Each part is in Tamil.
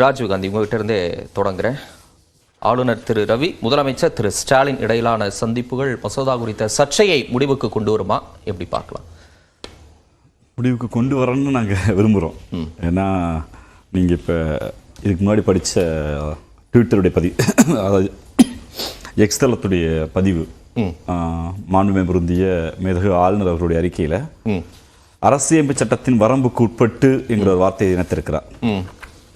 ராஜீவ்காந்தி, உங்ககிட்ட இருந்தே தொடங்குறேன். ஆளுநர் திரு ரவி, முதலமைச்சர் திரு ஸ்டாலின் இடையிலான சந்திப்புகள் மசோதா குறித்த சர்ச்சையை முடிவுக்கு கொண்டு வருமா? எப்படி பார்க்கலாம்? முடிவுக்கு கொண்டு வரணும்னு நாங்கள் விரும்புகிறோம். ஏன்னா நீங்கள் இப்போ இதுக்கு முன்னாடி படித்த ட்விட்டருடைய பதிவு, அதாவது எக்ஸ்தலத்துடைய பதிவு, மாண்புமை பொருந்திய மேதகு ஆளுநர் அவர்களுடைய அறிக்கையில் அரசியலமைப்பு சட்டத்தின் வரம்புக்கு உட்பட்டு என்கிற ஒரு வார்த்தையை இணைத்திருக்கிறார்.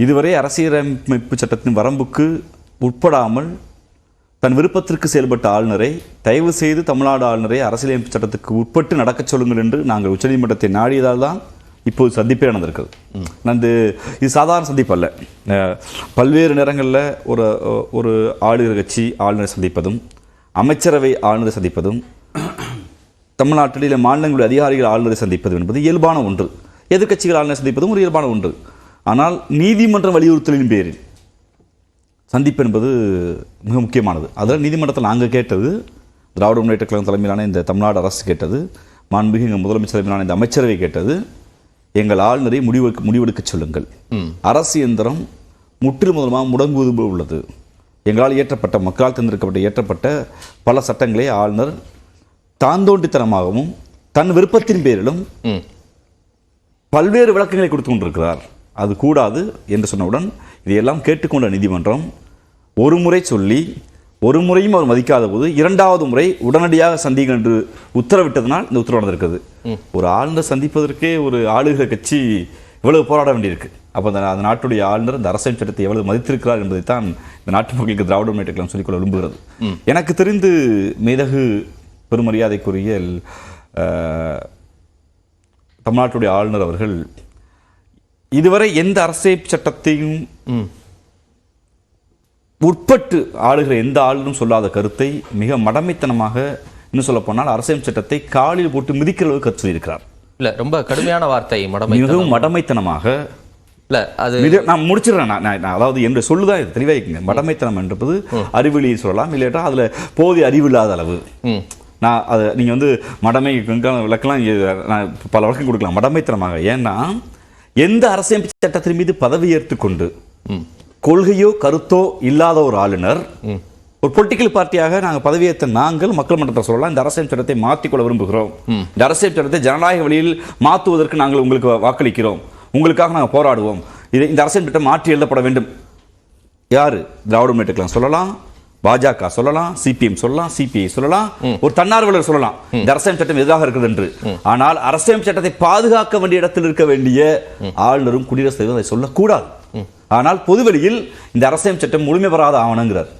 இதுவரை அரசியலமைப்பு சட்டத்தின் வரம்புக்கு உட்படாமல் தன் விருப்பத்திற்கு செயல்பட்ட ஆளுநரை தயவு செய்து தமிழ்நாடு ஆளுநரை அரசியலமைப்பு சட்டத்துக்கு உட்பட்டு நடக்கச் சொல்லுங்கள் என்று நாங்கள் உச்சநீதிமன்றத்தை நாடியதால் தான் இப்போது சந்திப்பே நடந்திருக்கிறது. இது சாதாரண சந்திப்பு அல்ல. பல்வேறு நேரங்களில் ஒரு ஆளுநர் கட்சி ஆளுநரை சந்திப்பதும், அமைச்சரவை ஆளுநரை சந்திப்பதும், தமிழ்நாட்டில் மாநிலங்களுடைய அதிகாரிகள் ஆளுநரை சந்திப்பதும் என்பது இயல்பான ஒன்று. எதிர்க்கட்சிகள் ஆளுநரை சந்திப்பதும் ஒரு இயல்பான ஒன்று. ஆனால் நீதிமன்ற வலியுறுத்தலின் பேரில் சந்திப்பு என்பது மிக முக்கியமானது. அதில் நீதிமன்றத்தில் நாங்கள் கேட்டது, திராவிட முன்னேற்றக் கழகம் தலைமையிலான இந்த தமிழ்நாடு அரசு கேட்டது, மாண்புமிகு எங்கள் முதலமைச்சர் தலைமையிலான இந்த அமைச்சரவை கேட்டது, எங்கள் ஆளுநரை முடிவெடுக்க சொல்லுங்கள். அரசு இயந்திரம் முற்றிலும் முதலமாக முடங்குவது போல் உள்ளது. எங்களால் இயற்றப்பட்ட, மக்களால் தேர்ந்தெடுக்கப்பட்ட இயற்றப்பட்ட பல சட்டங்களை ஆளுநர் தாந்தோண்டித்தனமாகவும் தன் விருப்பத்தின் பேரிலும் பல்வேறு விளக்கங்களை கொடுத்து கொண்டிருக்கிறார். அது கூடாது என்று சொன்னவுடன் இதையெல்லாம் கேட்டுக்கொண்ட நீதிமன்றம் ஒரு முறை சொல்லி ஒரு முறையும் அவர் மதிக்காத போது இரண்டாவது முறை உடனடியாக சந்திகள் என்று உத்தரவிட்டதனால் இந்த உத்தரவு நடந்திருக்கிறது. ஒரு ஆளுநர் சந்திப்பதற்கே ஒரு ஆளுகிற கட்சி இவ்வளவு போராட வேண்டியிருக்கு. அப்போ அந்த நாட்டுடைய ஆளுநர் இந்த அரசியல் சட்டத்தை எவ்வளவு மதித்திருக்கிறார் என்பதைத்தான் இந்த நாட்டு மக்களுக்கு திராவிட முன்னேற்றக் கழகம் சொல்லிக்கொள்ள விரும்புகிறது. எனக்கு தெரிந்து மேதகு பெருமரியாதைக்குரிய தமிழ்நாட்டுடைய ஆளுநர் அவர்கள் இதுவரை எந்த அரசியல் சட்டத்தையும் உட்பட்டு ஆளுகிற எந்த ஆளுநரும் சொல்லாத கருத்தை மிக மடமைத்தனமாக, இன்னும் சொல்ல போனால் அரசியல் சட்டத்தை காலில் போட்டு மிதிக்கிற அளவுக்கு கற்று சொல்லியிருக்கிறார். இல்ல, ரொம்ப கடுமையான வார்த்தை, மிகவும் மடமைத்தனமாக. இல்ல, அது நான் முடிச்சிடுறேன். அதாவது என்று சொல்லுதான் இது தெளிவாக. மடமைத்தனம் என்பது அறிவிலியை சொல்லலாம், இல்லையா அதுல போதிய அறிவில்லாத அளவு. நான் அதை நீங்கள் மடமை விளக்கலாம், நான் பல வழக்கம் கொடுக்கலாம். மடமைத்தனமாக. ஏன்னா எந்த அரசியல் சட்டத்தின் மீது பதவி ஏற்றுக்கொண்டு கொள்கையோ கருத்தோ இல்லாத ஒரு ஆளுநர், ஒரு பொலிட்டிக்கல் பார்ட்டியாக நாங்கள் பதவியேற்ற நாங்கள் மக்கள் மன்றத்தை சொல்லலாம், இந்த அரசியல் சட்டத்தை மாற்றிக்கொள்ள விரும்புகிறோம், இந்த அரசியல் சட்டத்தை ஜனநாயக வழியில் மாற்றுவதற்கு நாங்கள் உங்களுக்கு வாக்களிக்கிறோம், உங்களுக்காக நாங்கள் போராடுவோம், இந்த அரசியல் சட்டம் மாற்றி எழுதப்பட வேண்டும். யாரு? திராவிட முன்னேற்றக் கழகம் சொல்லலாம், பாஜக சொல்லலாம், சிபிஎம் சொல்லலாம், சிபிஐ சொல்லலாம், ஒரு தன்னார்வலர் சொல்லலாம் இந்த அரசியல் சட்டம் எதிராக இருக்கிறது என்று. ஆனால் அரசியல் சட்டத்தை பாதுகாக்க வேண்டிய இடத்தில் இருக்க வேண்டிய ஆளுநரும் குடியரசுத் தலைவரும் அதை சொல்லக்கூடாது. ஆனால் பொதுவெளியில் இந்த அரசியல் சட்டம் முழுமை பெறாத ஆவணங்கிறார்.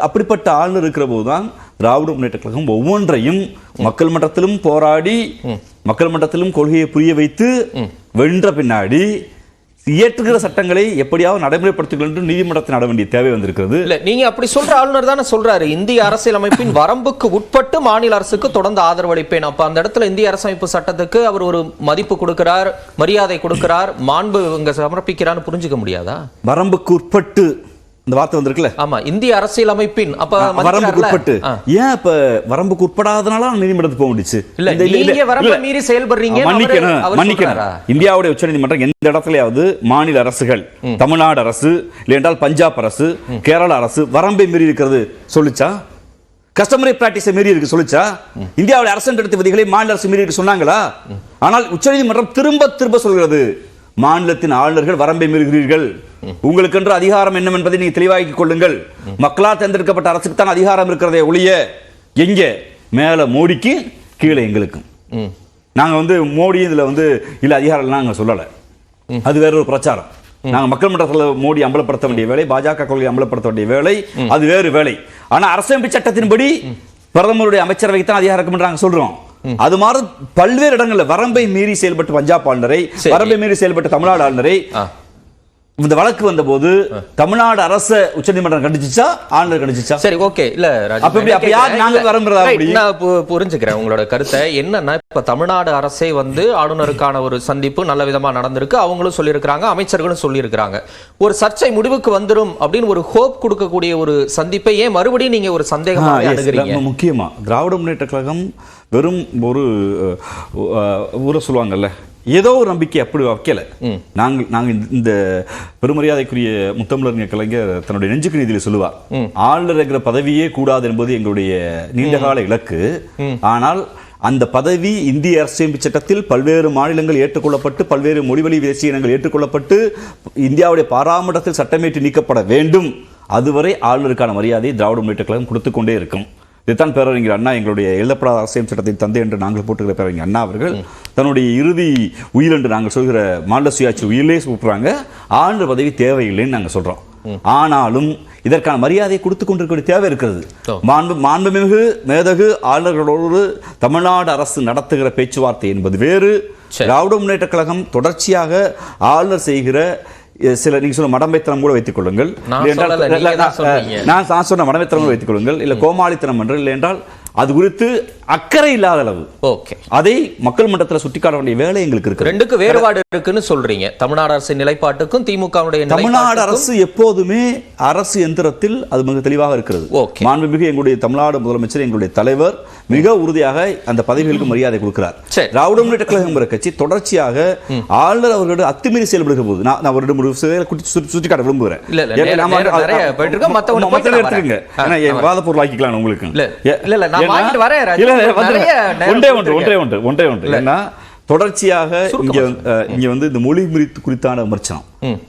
அப்படிப்பட்ட ஆளுநர் இருக்கிற போதுதான் திராவிட முன்னேற்றக் கழகம் ஒவ்வொன்றையும் மக்கள் மன்றத்திலும் போராடி, மக்கள் மன்றத்திலும் கொள்கையை புரிய வைத்து வென்ற பின்னாடி இயற்றுகிற சட்டங்களை எப்படியாவது நடைமுறைப்படுத்துங்கள் என்று நீதிமன்றத்தில் நட வேண்டிய தேவை வந்திருக்கிறது. இல்ல, நீங்க அப்படி சொல்ற ஆளுநர் தானே சொல்றாரு, இந்திய அரசியலமைப்பின் வரம்புக்கு உட்பட்டு மாநில அரசுக்கு தொடர்ந்து ஆதரவு அளிப்பேன். அப்ப அந்த இடத்துல இந்திய அரசமைப்பு சட்டத்துக்கு அவர் ஒரு மதிப்பு கொடுக்கிறார், மரியாதை கொடுக்கிறார், மாண்பு இங்க சமர்ப்பிக்கிறான்னு புரிஞ்சுக்க முடியாதா? வரம்புக்கு உட்பட்டு இந்த வார்த்தை வந்திருக்குல்ல. ஆமா, இந்திய அரசியலமைப்பின் அப்ப வரம்புக்கு உட்பட்டு. ஏன் இப்ப வரம்புக்கு உட்படாதனால நீதிமன்றத்துக்கு போக முடிச்சு? இல்ல, நீங்க வரம்பை மீறி செயல்படுறீங்க. மன்னிக்கணும். இந்தியாவுடைய உச்சநீதிமன்றம் எந்த இடத்துலயாவது மாநில அரசுகள், தமிழ்நாடு அரசு இல்லையென்றால் பஞ்சாப் அரசு, கேரள அரசு வரம்பை மீறி இருக்கிறது சொல்லிச்சா? கஸ்டமரி பிராக்டிஸை மீறி இருக்கு சொல்லிச்சா? இந்தியாவுடைய அரசியல் சட்ட விதிகளை மாநில அரசு மீறி இருக்கு சொன்னாங்களா? ஆனால் உச்சநீதிமன்றம் திரும்ப சொல்கிறது, மாநிலத்தின் ஆளுநர்கள் வரம்பை மீறுகிறீர்கள், உங்களுக்கென்று அதிகாரம் என்னவென்பதை நீங்க தெளிவாக்கிக் கொள்ளுங்கள். மக்களால் தேர்ந்தெடுக்கப்பட்ட அரசுக்கு தான் அதிகாரம் இருக்கிறதே ஒழிய எங்க மேல மோடிக்கு கீழே எங்களுக்கும். நாங்க மோடி இதுல இல்ல அதிகாரம் நாங்க சொல்லல, அது வேற ஒரு பிரச்சாரம். நாங்க மக்கள் மன்றத்தில் மோடி அம்பலப்படுத்த வேண்டிய வேலை, பாஜக கொள்கை அம்பலப்படுத்த வேண்டிய வேலை, அது வேறு வேலை. ஆனா அரசியலமைப்பு சட்டத்தின்படி பிரதமருடைய அமைச்சரவைக்கு தான் அதிகாரம் இருக்கும் நாங்க சொல்றோம். அது மாதிரி பல்வேறு இடங்களில் வரம்பை மீறி செயல்பட்டு பஞ்சாப் ஆளுநரை, வரம்பை மீறி செயல்பட்டு தமிழ்நாடு ஆளுநரை, இந்த வழக்கு வந்த போது தமிழ்நாடு அரசு உச்சநீதிமன்றம் கண்டிச்சுச்சா, ஆளுநர் கண்டிச்சுச்சா? சரி, ஓகே. இல்ல, புரிஞ்சுக்கிறேன் உங்களோட கருத்தை. என்னன்னா, இப்ப தமிழ்நாடு அரசே ஆளுநருக்கான ஒரு சந்திப்பு நல்ல விதமா நடந்திருக்கு, அவங்களும் சொல்லியிருக்கிறாங்க, அமைச்சர்களும் சொல்லியிருக்கிறாங்க. ஒரு சர்ச்சை முடிவுக்கு வந்துடும் அப்படின்னு ஒரு ஹோப் கொடுக்கக்கூடிய ஒரு சந்திப்பை ஏன் மறுபடியும் நீங்க ஒரு சந்தேகமாக அணுகுறீங்க? முக்கியமா திராவிட முன்னேற்றக் கழகம் வெறும் ஒரு ஊரை சொல்லுவாங்கல்ல, ஏதோ ஒரு நம்பிக்கை அப்படி வைக்கல. நாங்க இந்த பெருமரியாதைக்குரிய முத்தமிழர் கலைஞர் தன்னுடைய நெஞ்சுக்கு நீதியில் சொல்லுவார், ஆளுநர் என்கிற பதவியே கூடாது என்பது எங்களுடைய நீண்டகால இலக்கு. ஆனால் அந்த பதவி இந்திய அரசியலமைப்பு சட்டத்தில் பல்வேறு மாநிலங்கள் ஏற்றுக்கொள்ளப்பட்டு பல்வேறு மொழிவழி தேசிய இனங்கள் ஏற்றுக்கொள்ளப்பட்டு இந்தியாவுடைய பாராளுமன்றத்தில் சட்டமேற்றி நீக்கப்பட வேண்டும். அதுவரை ஆளுநருக்கான மரியாதை திராவிட முன்னேற்றக் கழகம் கொடுத்துக் கொண்டே இருக்கும். இதுதான் பேரறிஞர் அண்ணா, எங்களுடைய எழுதப்படாத அரசியல் சட்டத்தின் தந்தை என்று நாங்கள் போட்டுக்கிற பேரறிஞர் அண்ணா அவர்கள் தன்னுடைய இறுதி உயிர் என்று நாங்கள் சொல்கிற மாநில சுயாட்சி உயிரிலே கூப்பிடுறாங்க. ஆளுநர் பதவி தேவையில்லைன்னு நாங்கள் சொல்றோம். ஆனாலும் இதற்கான மரியாதையை கொடுத்து கொண்டிருக்க தேவை இருக்கிறது. மாண்புமிகு மேதகு ஆளுநர்களோடு தமிழ்நாடு அரசு நடத்துகிற பேச்சுவார்த்தை என்பது வேறு. திராவிட முன்னேற்ற கழகம் தொடர்ச்சியாக ஆளுநர் செய்கிற சில நீங்க சொல்ல மடமைத்தனம் கூட வைத்துக் கொள்ளுங்கள், நான் சொன்ன மடமைத்தனம் வைத்துக் கொள்ளுங்கள், இல்ல கோமாளித்தனம் என்று இல்லை என்றால் அது குறித்து அக்கறை இல்லாத அளவு அதை மக்கள் மன்றத்தில் சுட்டிக்காட்ட வேண்டிய வேலை எங்களுக்கு இருக்கு. ரெண்டுக்கு வேறுபாடு இருக்குன்னு சொல்றீங்க. தமிழ்நாடு அரசு நிலைப்பாட்டுக்கும் திமுகவுடைய தமிழ்நாடு அரசு எப்போதுமே அரசு எந்திரத்தில் அது மிக தெளிவாக இருக்கிறது. மாண்புமிகு எங்களுடைய தமிழ்நாடு முதலமைச்சர் எங்களுடைய தலைவர் மிக உறுதியாக அந்த பதவிகளுக்கு மரியாதை கொடுக்கிறார். திராவிட முன்னேற்ற கழகம் கட்சி தொடர்ச்சியாக ஆளுநர் அவர்களோட அத்துமீறி செயல்படுகிற போது நான் அவரிடம் ஒரு சுட்டிக்காட்ட விரும்புகிறேன். வாத பொருள் ஆக்கிக்கலாம் உங்களுக்கு. ஒன்றே ஒன்று தொடர்ச்சியாக இங்க வந்து இந்த மொழி குறித்தான விமர்சனம்,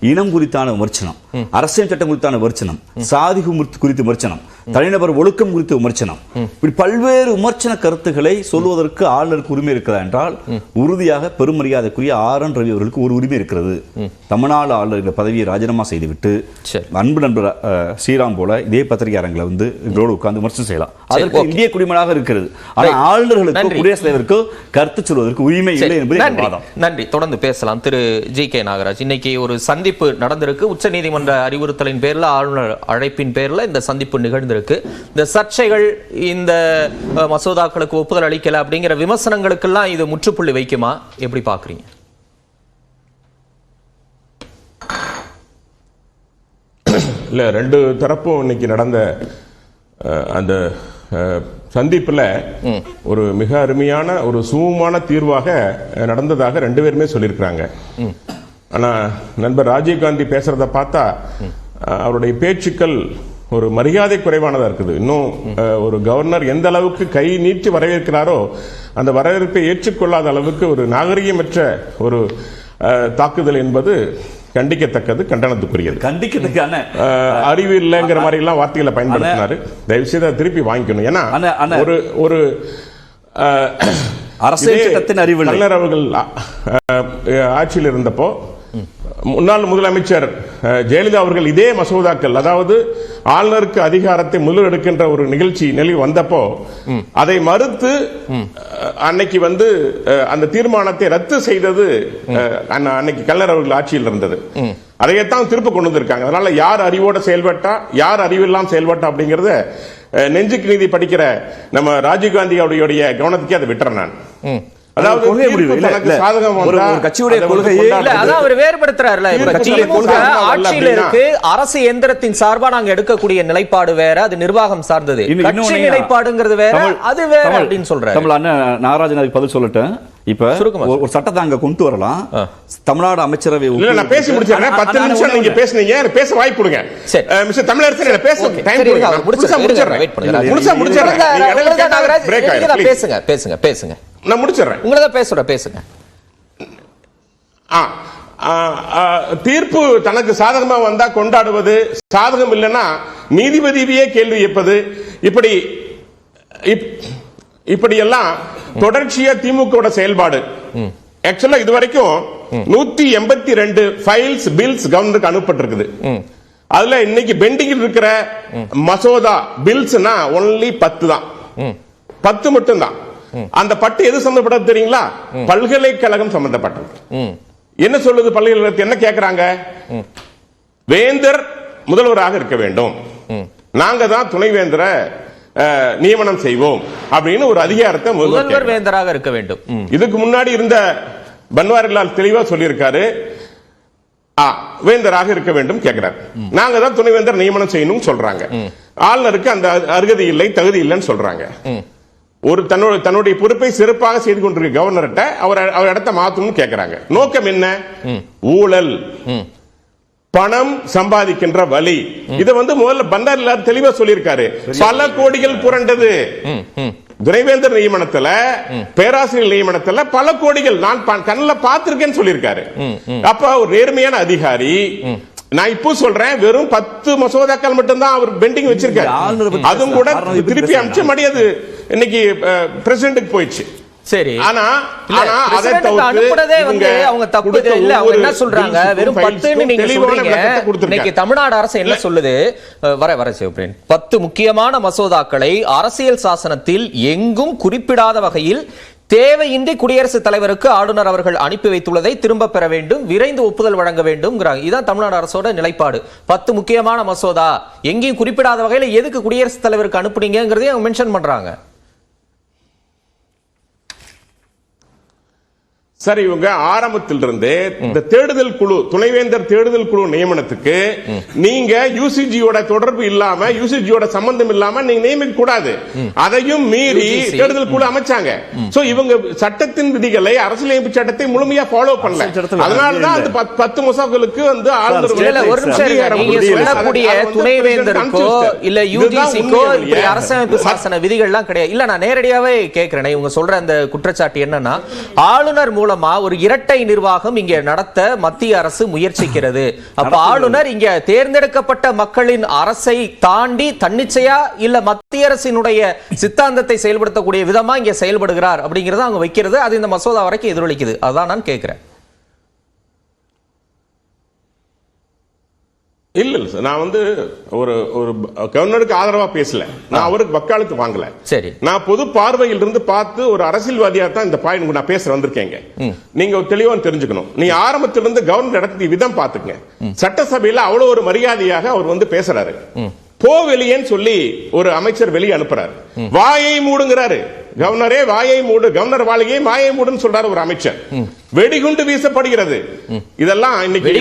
இனம் குறித்தான விமர்சனம், அரசியல் சட்டம் குறித்தான விமர்சனம், சாதி குறித்து விமர்சனம், தனிநபர் ஒழுக்கம் குறித்து விமர்சனம், இப்படி பல்வேறு விமர்சன கருத்துக்களை சொல்வதற்கு ஆளுநருக்கு உரிமை இருக்கிறதா என்றால் உறுதியாக பெருமரியாதைக்குரிய ஆர்.என். ரவி அவர்களுக்கு ஒரு உரிமை இருக்கிறது. தமிழ்நாடு ஆளுநர் பதவியை ராஜினாமா செய்துவிட்டு அன்பு நண்பர் ஸ்ரீராம் போல இதே பத்திரிகை அரங்கில் வந்து இதோடு உட்கார்ந்து விமர்சனம் செய்யலாம். அதற்கு இந்திய குடிமகனாக இருக்கிறது. ஆனால் ஆளுநர்களுக்கு குடியரசுத் தலைவருக்கு கருத்து சொல்வதற்கு உரிமை இல்லை என்பது. நன்றி. தொடர்ந்து பேசலாம். திரு ஜி.கே. நாகராஜ், இன்னைக்கு ஒரு சந்திப்பு நடந்திருக்கு. உச்சநீதிமன்ற அறிவுறுத்தலின் பேர்ல, ஆளுநர் அழைப்பின் பேர்ல இந்த சந்திப்பு நிகழ்ந்திருக்கு. இந்த சர்ச்சைகள், இந்த மசோதாக்களுக்கு ஒப்புதல் அளிக்கல அப்படிங்கிற விமர்சனங்களுக்கெல்லாம் இது முற்றுப்புள்ளி வைக்குமா? எப்படி பாக்குறீங்க? இல்ல, ரெண்டு தரப்பும் இன்னைக்கு நடந்த அந்த சந்திப்புல ஒரு மிக அருமையான ஒரு சுமூகமான தீர்வாக நடந்ததாக ரெண்டு பேருமே சொல்லியிருக்கிறாங்க. ஆனா நண்பர் ராஜீவ்காந்தி பேசுறத பார்த்தா அவருடைய பேச்சுக்கள் ஒரு மரியாதை குறைவானதா இருக்குது. இன்னும் ஒரு கவர்னர் எந்த அளவுக்கு கை நீட்டி வரவேற்கிறாரோ அந்த வரவேற்பை ஏற்றுக்கொள்ளாத அளவுக்கு ஒரு நாகரிகமற்ற ஒரு தாக்குதல் என்பது கண்டிக்கத்தக்கது, கண்டனத்துக்குரியது. கண்டிக்கிறதுக்கான அறிவு இல்லைங்கிற மாதிரி எல்லாம் வார்த்தைகளை பயன்படுத்தினாரு. தயவு செய்து அதை திருப்பி வாங்கிக்கணும். ஏன்னா ஒரு ஒரு அரசியல் அறிவு கலைஞர் அவர்கள் ஆட்சியில் இருந்தப்போ முன்னாள் முதலமைச்சர் ஜெயலலிதா அவர்கள் இதே மசோதாக்கள், அதாவது ஆளுநருக்கு அதிகாரத்தை முதல் எடுக்கின்ற ஒரு நிகழ்ச்சி நிலை வந்தப்போ அதை மறுத்து அன்னைக்கு வந்து அந்த தீர்மானத்தை ரத்து செய்தது அன்னைக்கு கலைஞர் அவர்கள் ஆட்சியில் இருந்தது. அதையத்தான் திருப்ப கொண்டு வந்திருக்காங்க. அதனால யார் அறிவோட செயல்பட்டா, யார் அறிவில்லாம் செயல்பட்டா அப்படிங்கறத நெஞ்சுக்கு நீதி படிக்கிற நம்ம ராஜீவ்காந்தி அவருடைய கவனத்துக்கே அதை விட்டுறேன் நான். அதாவது அரசு எந்திரத்தின் சார்பா நாங்க எடுக்கக்கூடிய நிலைப்பாடு வேற, அது நிர்வாகம் சார்ந்தது. நிலைப்பாடுங்கிறது வேற, அது வேற அப்படின்னு சொல்றேன். நாகராஜன் பதில் சொல்லட்டேன். இப்ப ஒரு சட்டத்தை அங்க கொண்டு வரலாம். தமிழ்நாடு அமைச்சரவை நான் பேசி முடிச்சேன். 10 நிமிஷம் நீங்க பேசுனீங்க, பேச வாய்ப்பு கொடுங்க. மிஸ்டர் தமிழரசன் பேச டைம் கொடுங்க. பேசுங்க பேசுங்க பேசுங்க. நான் முடிச்சிடுறேன். உங்களதான் பேசுங்க. தீர்ப்பு தனக்கு சாதகமா வந்தா கொண்டாடுவது, சாதகம் இல்லைன்னா நீதிபதியே கேள்வி கேட்பது, இப்படி எல்லாம் தொடர்ச்சியா திமுக செயல்பாடு. ஆக்சுவலா இதுவரைக்கும் 182 ஃபைல்ஸ் பில்ஸ் கவர்னருக்கு அனுப்பப்பட்டிருக்குது. அதுல இன்னைக்கு பெண்டிங் இருக்கிற மசோதா பில்ஸ்னா ஒன்லி 10 தான். 10 மட்டும் தான். அந்த பட்டு எது சம்பந்தப்பட்டது தெரியுங்களா? பல்கலைக்கழகம் சம்பந்தப்பட்டது. என்ன சொல்லுது பல்கலைக்கழகத்தில்? என்ன கேட்கிறாங்க? வேந்தர் முதல்வராக இருக்க வேண்டும், நாங்க தான் துணைவேந்தரை நியமனம் செய்வோம் அப்படின்னு ஒரு அதிகாரத்தை முதல்வர் வேந்தராக இருக்க வேண்டும். இதுக்கு முன்னாடி இருந்த பன்வாரிலால் தெளிவா சொல்லியிருக்காரு, வேந்தராக இருக்க வேண்டும் கேட்கிறார். நாங்க தான் துணைவேந்தர் நியமனம் செய்யணும் சொல்றாங்க. ஆளுநருக்கு அந்த அருகதை இல்லை, தகுதி இல்லைன்னு சொல்றாங்க. ஒரு தன்னுடைய பொறுப்பை சிறப்பாக செய்து கொண்டிருக்க கவர்னர்கிட்ட அவர் இடத்த மாத்தணும்னு கேட்கிறாங்க. நோக்கம் என்ன? ஊழல், பணம் சம்பாதிக்கின்ற வழி. இதை முதல்ல பண்டாரிலால் தெளிவா சொல்லியிருக்காரு. பல கோடிகள் புரண்டது. துணைவேந்தர் நியமனத்துல, பேராசிரியர் நியமனத்துல பல கோடிகள் நான் கண்ணில் பார்த்திருக்கேன்னு சொல்லியிருக்காரு. அப்ப ஒரு நேர்மையான அதிகாரி. நான் இப்போ சொல்றேன், வெறும் 10 மசோதாக்கள் மட்டும்தான் அவர் பெண்டிங் வச்சிருக்காரு. அதுவும் கூட திருப்பி அனுப்பிச்ச முடியாது, இன்னைக்கு பிரசிடென்ட்க்கு போயிடுச்சு. சரி, ஆனா அனுப்புறதே அவங்க தப்பு இல்ல. அவங்க என்ன சொல்றாங்க, வெறும் 10ன்னு நீங்க சொல்றீங்க. இன்னைக்கு தமிழ்நாடு அரசு என்ன சொல்லுது? வர சிவபிரியன், 10 முக்கியமான மசோதாக்களை அரசியல் சாசனத்தில் எங்கும் குறிப்பிடாத வகையில் தேவையின்றி குடியரசுத் தலைவருக்கு ஆளுநர் அவர்கள் அனுப்பி வைத்துள்ளதை திரும்ப பெற வேண்டும், விரைந்து ஒப்புதல் வழங்க வேண்டும். இதுதான் தமிழ்நாடு அரசோட நிலைப்பாடு. 10 முக்கியமான மசோதா எங்கேயும் குறிப்பிடாத வகையில் எதுக்கு குடியரசுத் தலைவருக்கு அனுப்புனீங்கிறதையும் அவங்க மென்ஷன் பண்றாங்க. சரி, இவங்க ஆரம்பத்திலிருந்து இந்த தேடுதல் குழு, துணைவேந்தர் தேடுதல் குழு நியமனத்துக்கு நீங்க யூசிஜியோட தொடர்பு இல்லாம, யூசிஜியோட சம்பந்தம் இல்லாம நீங்க நியமிக்க கூடாது. அதையும் மீறி தேடுதல் குழு அமைச்சாங்க. சோ இவங்க சட்டத்தின் விதிகளை, அரசியலமைப்பு சட்டத்தை முழுமையா ஃபாலோ பண்ணல. அதனாலதான் அந்த 10 மசோதாக்களுக்கு ஆளுநர் துணைவேந்தருக்கோ இல்ல யூஜிசிக்கோ இப்படி அரசியலமைப்பு சாசன விதிகள்லாம் கிடையாது. இல்ல, நான் நேரடியாவே கேட்கிறேன். இவங்க சொல்ற அந்த குற்றச்சாட்டு என்னன்னா, ஆளுநர் மூலமா ஒரு இரட்டை நிர்வாகம் இங்க நடத்த மத்திய அரசு முயற்சிக்கிறது. அப்ப ஆளுநர் இங்க தேர்ந்தெடுக்கப்பட்ட மக்களின் அரசை தாண்டி தன்னிச்சையா இல்ல மத்திய அரசினுடைய சித்தாந்தத்தை செயல்படுத்தக்கூடிய விதமா இங்க செயல்படுகிறார் அப்படிங்கறத அவங்க வைக்கிறது. அது இந்த மசோதா வரைக்கும் எதிரொலிக்குது. அதான் நான் கேட்கிறேன். இல்ல சார், நான் ஒரு கவர்னருக்கு ஆதரவா பேசல, நான் அவருக்கு வக்காலத்து வாங்கல. சரி, நான் பொது பார்வையில் இருந்து பார்த்து ஒரு அரசியல்வாதியா தான் இந்த பாயிண்ட் நான் பேச வந்திருக்கேங்க. நீங்க தெளிவா தெரிஞ்சுக்கணும். நீ ஆரம்பத்திலிருந்து கவர்னர் நடத்தி விதம் பாத்துங்க. சட்டசபையில அவ்வளவு ஒரு மரியாதையாக அவர் பேசுறாரு. போ வெளியேன்னு சொல்லி ஒரு அமைச்சர் வெளியே அனுப்புறாரு. வாயை மூடுங்கிறாரு. கவர்னரே வாயை மூடு, கவர்னர் வாழையை வாயை மூடுன்னு சொல்றாரு ஒரு அமைச்சர். வெடிகுண்டு வீசப்படுகிறது. இதெல்லாம் இன்னைக்கு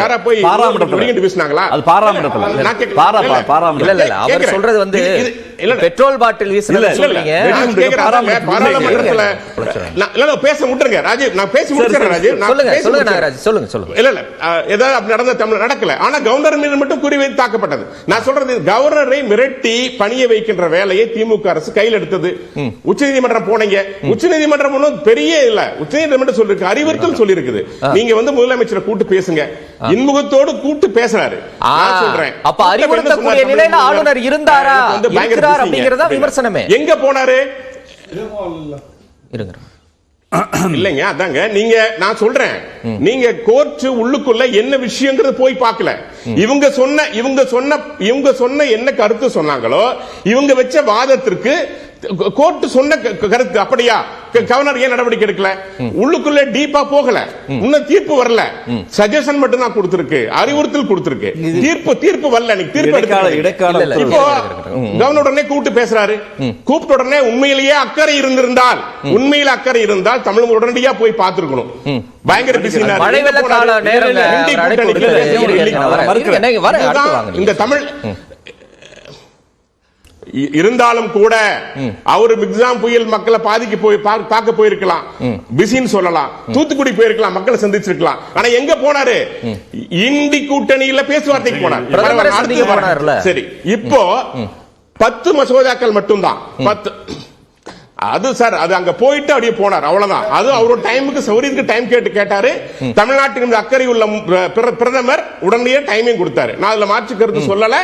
யாரா போய் வெடிகுண்டு வீசினாங்களா? அவர் சொல்றது பெட்ரோல் பாட்டில் பேச விட்டுருங்க ராஜீவ், நான் பேசி முடிச்சிடறேன் ராஜீவ். சொல்லுங்க. இல்ல ஏதாவது அப்படி நடந்த தமிழ் நடக்கல. ஆனா கவர்னர் மீது மட்டும் குறிவைத்து தாக்கப்பட்டது. நான் சொல்றது, கவர்னரை மிரட்டி பணிய வைக்கின்ற வேலையை திமுக அரசு கையில் எடுத்தது. உச்சநீதிமன்றம் போனீங்க. உச்சநீதிமன்றம் பெரிய இல்ல, உச்சநீதிமன்றம் சொல்லிருக்கு, அறிவுறுத்தல் சொல்லி இருக்குது. நீங்க முதலமைச்சரை கூட்டு பேசுங்க. இன்முகத்தோடு கூட்டு பேசுறாரு. நான் சொல்றேன், அப்ப அறிவுறுத்தக்கூடிய நிலையில ஆளுநர் இருந்தாரா அப்படிங்கறத விமர்சனமே. எங்க போனாரு? இல்லைங்க, அதாங்க நான் சொல்றேன், நீங்க கோர்ட் உள்ளுக்குள்ள என்ன விஷயங்கிறது போய் பார்க்கல. இவங்க சொன்ன என்ன கருத்து சொன்னாங்களோ, இவங்க வச்ச வாதத்திற்கு கோர்ட் சொன்ன கருத்து அப்படியா? கவர்னர் ஏன் நடவடிக்கை எடுக்கல? உள்ளுக்குள்ள டீப்பா போகல. இன்னும் தீர்ப்பு வரல. சஜஷன் மட்டும் தான் கொடுத்திருக்கு, அறிவுறுத்தல் கொடுத்திருக்கு. தீர்ப்பு வரல. தீர்ப்பு எடுக்கல. இப்போ கவர்னர் உடனே கூப்பிட்டு பேசுறாரு. கூப்பிட்ட உடனே உண்மையிலேயே அக்கறை இருந்திருந்தால், தமிழ் உடனடியா போய் பார்த்திருக்கணும். பயங்கர பிஸி. இந்த தமிழ் இருந்தாலும் கூட அவர் மிக்ஸாம் புயல் மக்களை பாதிக்கு போய் பார்க்க போயிருக்கலாம், பிஸின்னு சொல்லலாம். தூத்துக்குடி போயிருக்கலாம், மக்களை சந்திச்சிருக்கலாம். ஆனா எங்க போனாரு? இந்தி கூட்டணியில பேச்சுவார்த்தைக்கு போனார். சரி, இப்போ 10 மசோதாக்கள் மட்டும்தான். 10 அது சார், அது அங்க போயிட்டு அப்படியே போனார், அவ்வளவுதான். அது அவரோட டைமுக்கு சௌரியத்துக்கு டைம் கேட்டாரு. தமிழ்நாட்டின் அக்கறை உள்ள பிரதமர் உடனே டைமிங் கொடுத்தாரு. நான் அதுல மாற்று கருத்து சொல்லல.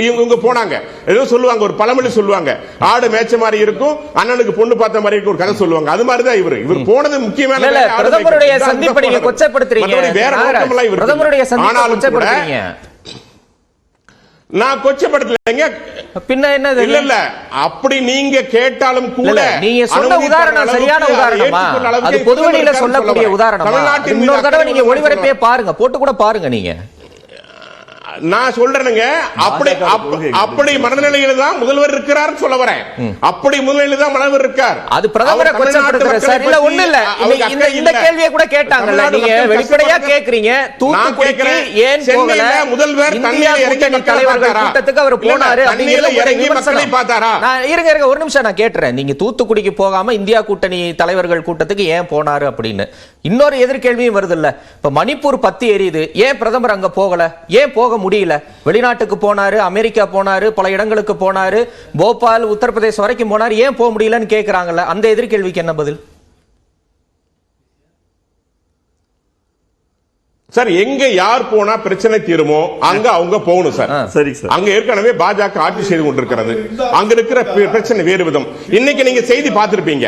இவங்க போனாங்க, ஏதோ சொல்லுவாங்க, ஒரு பழமொழி சொல்லுவாங்க, ஆடு மேய்ச்ச மாதிரி இருக்கும், அண்ணனுக்கு பொண்ணு பார்த்த மாதிரி இருக்கும், ஒரு கதை சொல்லுவாங்க. அது மாதிரிதான் இவர் போனது முக்கியமான பிரதமருடைய சந்திப்பை நீங்க கொச்சைப்படுத்துறீங்க. வேற நோக்கமெல்லாம் இவர். பிரதமருடைய சந்திப்பை கொச்சைப்படுத்துறீங்க. நான் கொச்சப்படுத்தலைங்க. பின்ன என்னது? இல்ல அப்படி நீங்க கேட்டாலும் கூட நீங்க சொன்ன உதாரணம் சரியான உதாரணமா? அது பொதுவெளியில சொல்லக்கூடிய உதாரணமா? இன்னொரு தடவை நீங்க ஒளிபரப்பே பாருங்க, போட்டு கூட பாருங்க. நீங்க நான் சொல்றேனுங்க, அப்படி மனநிலையில தான் முதல்வர் இருக்கிறார் சொல்ல வரேன். அப்படி முதல்நிலையில தான் முதல்வர் இருக்கார். அது பிரதமரை கொச்சப்படுத்துற சார். இல்ல ஒண்ணு இல்ல, இந்த கேள்வியை கூட கேட்டாங்கல்ல, நீங்க வெளிப்படையா கேக்குறீங்க. தூத்துக்குடிக்கு ஏன் போகல முதல்வர்? இந்தியா கூட்டணி தலைவர்கள் கூட்டத்துக்கு அவர் போனாரு அப்படிங்கறத பார்த்தாரா? இருங்க ஒரு நிமிஷம் நான் கேட்டுறேன். நீங்க தூத்துக்குடிக்கு போகாம இந்தியா கூட்டணி தலைவர்கள் கூட்டத்துக்கு ஏன் போனாரு அப்படின்னு இன்னொரு எதிர்கேள்வியும் வருது இல்ல. இப்ப மணிப்பூர் பத்தி எரியுது, ஏன் பிரதமர் அங்க போகல? ஏன் போக முடியல? வெளிநாட்டுக்கு போனாரு, அமெரிக்கா போனாரு, பல இடங்களுக்கு போனாரு, போபால் உத்தரப்பிரதேசம் வரைக்கும் போனாரு, ஏன் போக முடியலன்னு கேக்குறாங்கல்ல. அந்த எதிர்கேள்விக்கு என்ன பதில் சார்? எங்க யார் போனா பிரச்சனை தீருமோ அங்க அவங்க போகணும் சார். சரி சார். அங்க ஏற்கனவே பாஜக ஆட்சி செய்து கொண்டிருக்கிறது. அங்க இருக்கிற பிரச்சனை வேறு விதம். இன்னைக்கு நீங்க செய்தி பார்த்திருப்பீங்க,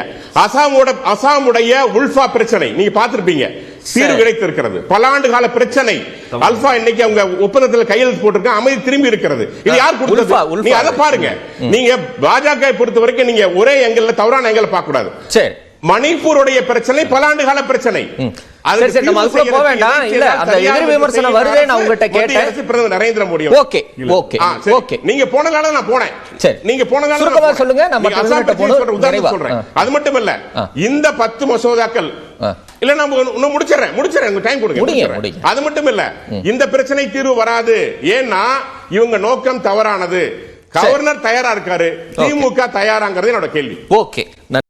அசாமுடைய உல்ஃபா பிரச்சனை நீங்க பார்த்திருப்பீங்க, தீர்வு கிடைத்திருக்கிறது. பல ஆண்டு கால பிரச்சனை அல்பா இன்னைக்கு அவங்க ஒப்பந்தத்தில் கையெழுத்து போட்டிருக்காங்க, அமைதி திரும்பி இருக்கிறது. இது யார் கொடுத்தது? நீங்க அதை பாருங்க. நீங்க பாஜக பொறுத்த வரைக்கும் நீங்க ஒரே எங்கல்ல தவறான எங்கல்ல பார்க்க கூடாது. சரி, மணிப்பூருடைய பிரச்சனை பல ஆண்டு கால பிரச்சனை. நரேந்திர மோடி நீங்க போனதால நான் போனேன். நீங்க போனதால சொல்லுங்க. அது மட்டும் இல்ல, இந்த 10 மசோதாக்கள் இல்ல நான் இன்னும் முடிச்சிடறேன் டைம் கொடுங்க. அது மட்டும் இல்ல, இந்த பிரச்சனை தீர்வு வராது. ஏன்னா இவங்க நோக்கம் தவறானது. கவர்னர் தயாரா இருக்காரு, திமுக தயாராங்கிறது என்னோட கேள்வி. ஓகே.